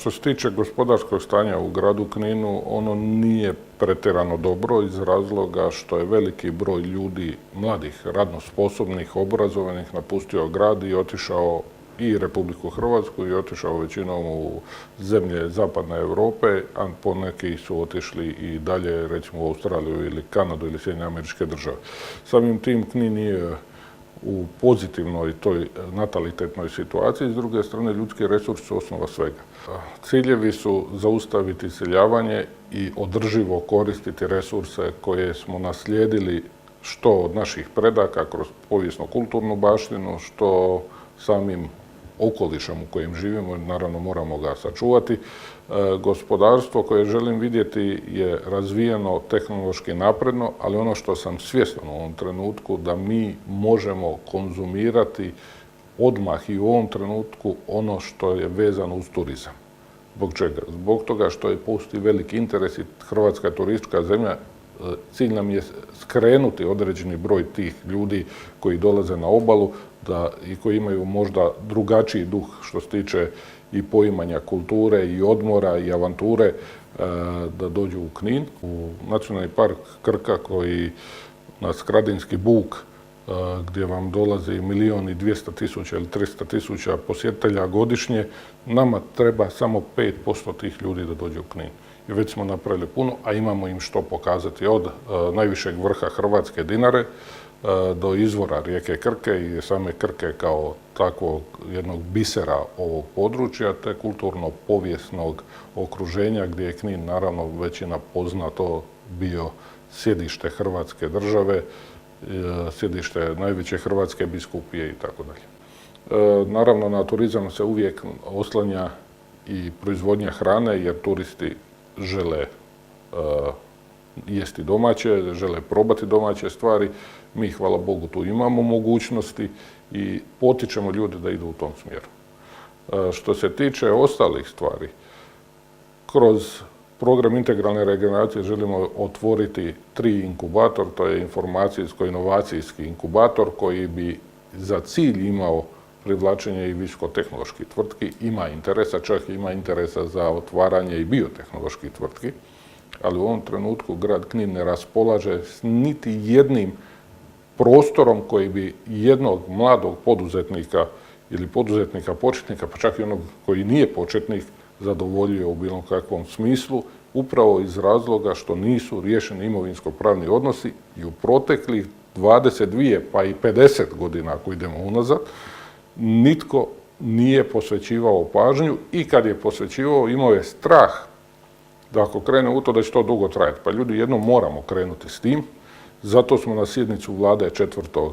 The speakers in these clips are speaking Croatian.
Što se tiče gospodarskog stanja u gradu Kninu, ono nije pretjerano dobro iz razloga što je veliki broj ljudi, mladih, radno sposobnih, obrazovanih, napustio grad i otišao i Republiku Hrvatsku i otišao većinom u zemlje zapadne Europe, a poneki su otišli i dalje, recimo u Australiju ili Kanadu ili Sjedinjene Američke Države. Samim tim Knin nije u pozitivnoj toj natalitetnoj situaciji, s druge strane ljudski resursi su osnova svega. Ciljevi su zaustaviti iseljavanje i održivo koristiti resurse koje smo naslijedili što od naših predaka kroz povijesno-kulturnu baštinu, što samim okolišem u kojem živimo, naravno moramo ga sačuvati. Gospodarstvo koje želim vidjeti je razvijeno, tehnološki napredno, ali ono što sam svjestan u ovom trenutku da mi možemo konzumirati odmah i u ovom trenutku ono što je vezano uz turizam. Zbog čega? Zbog toga što postoji veliki interes i Hrvatska je turistička zemlja. Cilj nam je skrenuti određeni broj tih ljudi koji dolaze na obalu i koji imaju možda drugačiji duh što se tiče i poimanja kulture i odmora i avanture da dođu u Knin. U Nacionalni park Krka koji na Skradinski buk gdje vam dolazi 1.200.000 ili 300.000 posjetitelja godišnje, nama treba samo 5% tih ljudi da dođe u Knin. I već smo napravili puno, a imamo im što pokazati od najvišeg vrha Hrvatske Dinare do izvora rijeke Krke i same Krke kao takvog jednog bisera ovog područja, te kulturno-povijesnog okruženja gdje je Knin, naravno većina poznato, bio sjedište Hrvatske države, sjedište najveće hrvatske biskupije i tako dalje. Naravno, na turizam se uvijek oslanja i proizvodnja hrane, jer turisti žele jesti domaće, žele probati domaće stvari. Mi, hvala Bogu, tu imamo mogućnosti i potičemo ljude da idu u tom smjeru. Što se tiče ostalih stvari, kroz program integralne regeneracije želimo otvoriti 3 inkubator, to je informacijsko-inovacijski inkubator koji bi za cilj imao privlačenje i visokotehnoloških tvrtki. Ima interesa, čak ima interesa za otvaranje i biotehnoloških tvrtki, ali u ovom trenutku grad Knin ne raspolaže s niti jednim prostorom koji bi jednog mladog poduzetnika ili poduzetnika početnika, pa čak i onog koji nije početnik, zadovoljio u bilo kakvom smislu, upravo iz razloga što nisu riješeni imovinsko-pravni odnosi i u proteklih 22 pa i 50 godina, ako idemo unazad, nitko nije posvećivao pažnju i kad je posvećivao imao je strah da ako krene u to da će to dugo trajati. Pa ljudi, jednom moramo krenuti s tim. Zato smo na sjednicu vlade 4.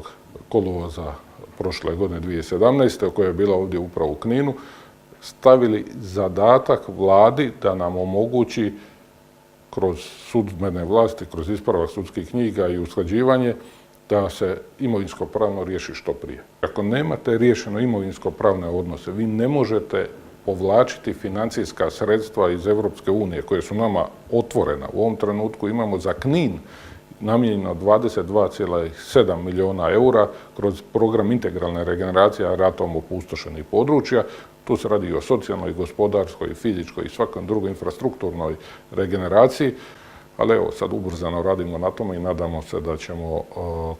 kolovoza prošle godine 2017. koja je bila ovdje upravo u Kninu, stavili zadatak vladi da nam omogući kroz sudbene vlasti, kroz ispravak sudskih knjiga i usklađivanje, da se imovinsko-pravno riješi što prije. Ako nemate riješeno imovinsko-pravne odnose, vi ne možete povlačiti financijska sredstva iz Europske unije koje su nama otvorena. U ovom trenutku imamo za Knin namijenjeno 22,7 milijuna eura kroz program integralne regeneracije ratom opustošenih područja. Tu se radi i o socijalnoj, gospodarskoj, fizičkoj i svakoj drugoj infrastrukturnoj regeneraciji. Ali evo, sad ubrzano radimo na tome i nadamo se da ćemo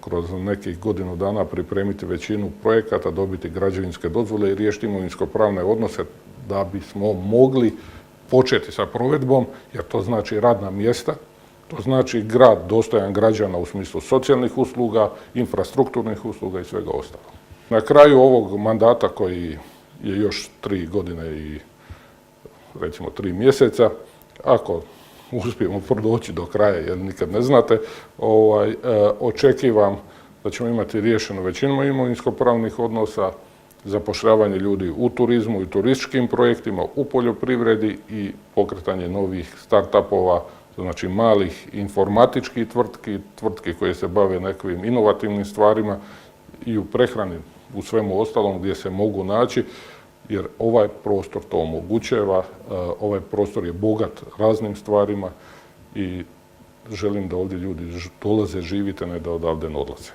kroz nekih godinu dana pripremiti većinu projekata, dobiti građevinske dozvole i riješiti imovinsko-pravne odnose da bismo mogli početi sa provedbom, jer to znači radna mjesta, to znači grad dostojan građana u smislu socijalnih usluga, infrastrukturnih usluga i svega ostalog. Na kraju ovog mandata koji je još 3 godine i recimo 3 mjeseca, ako uspijemo prodoći do kraja, jer nikad ne znate, očekivam da ćemo imati riješeno većinu imovinsko-pravnih odnosa, zapošljavanje ljudi u turizmu i turističkim projektima, u poljoprivredi i pokretanje novih start-upova, znači malih informatičkih tvrtki koje se bave nekim inovativnim stvarima i u prehrani, u svemu ostalom gdje se mogu naći, jer ovaj prostor to omogućava, ovaj prostor je bogat raznim stvarima i želim da ovdje ljudi dolaze živjeti, ne da odavde ne odlaze.